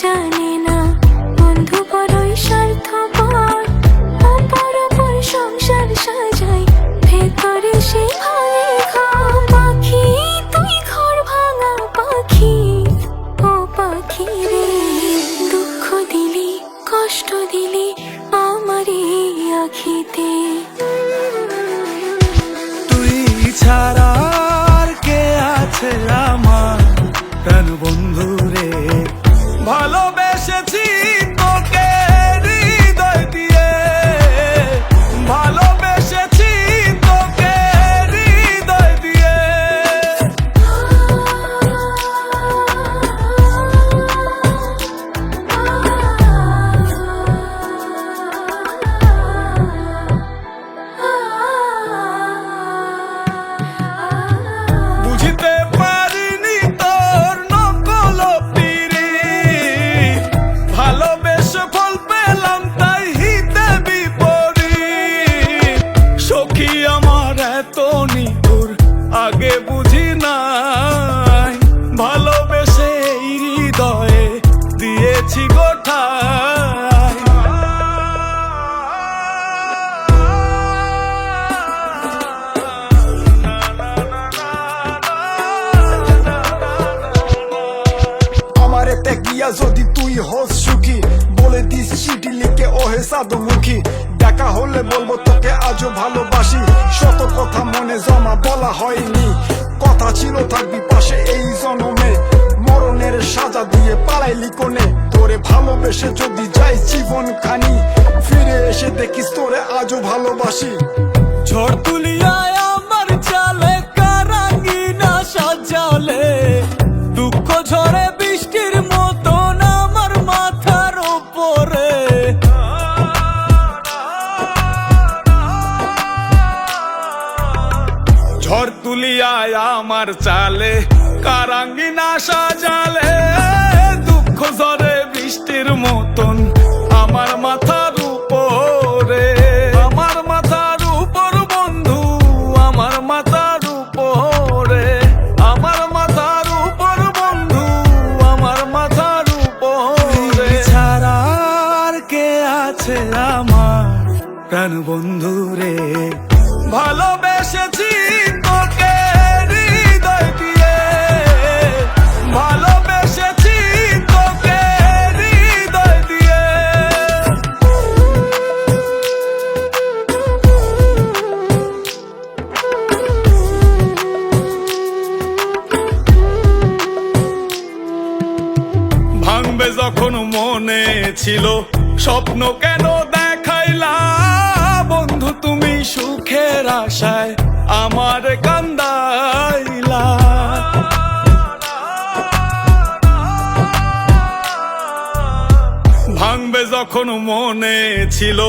জানে না বন্ধু বড়ই স্বার্থপর, অপর অপর সংসার সাজায় ভেতরে সে ভাঙে ঘর। পাখি তুই ঘর ভাঙা পাখি, ও পাখি রে, দুঃখ দিলি কষ্ট দিলি আমারই আখিতে। তুই ছাড়া আর কে আছে আমার প্রাণ বন্ধু রে, ভালোবেসেছি তোকে হৃদয় দিয়ে, ভালোবেসেছি তোকে হৃদয় দিয়ে। বুঝিতে পারিনি তোর নকল পিরিত, ভালোবেসে ফল পেলাম তাই হিতে বিপরীত। সখী আমার এত নিঠুর আগে বুঝি নাই, ভালোবেসে এই হৃদয়ে দিয়েছি গোঠায়। আমারে গিয়া যদি তুই হোস সুখী, বলে দিস চিঠি লিখে ওহে সাধুমুখী। দেখা হলে বলবো তোকে আজও ভালোবাসি, শত কথা মনে জমা বলা হয়নি। কথা ছিল থাকবি পাশে এই জনমে, মরণের সাজা দিয়ে পালাইলি কোনে। তোরে ভালোবেসে যদি যাই জীবন খানি, ফিরে এসে দেখিস তোরে আজও ভালোবাসি। ঝড় তুলিয়ায় আমার চালে কারাঙ্গিনা সাজালে, দুঃখ ঝরে বৃষ্টির মতন আমার মাথার উপরে। ঝড় তুলিয়ায় আমার চালে কারাঙ্গিনা সাজালে, দুঃখ ঝরে বৃষ্টির মতন আমার মাথার উপরে। আমার মাথার উপর বন্ধু, আমার মাথার উপরে, আমার মাথার উপর বন্ধু, আমার মাথার উপরে। ছাড়া আর কে আছে আমার প্রাণ বন্ধু রে, ভালোবেসেছি তোকে হৃদয় দিয়ে, ভালোবেসেছি তোকে হৃদয় দিয়ে। ভাঙবে যখন মনে ছিল স্বপ্ন কেন দেখাইলা, বন্ধু তুমি সুখের আশায় আমার কান্দাইলা। ভাঙবে যখন মনে ছিল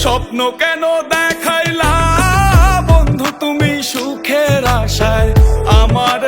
স্বপ্ন কেন দেখাইলা, বন্ধু তুমি সুখের আশায় আমার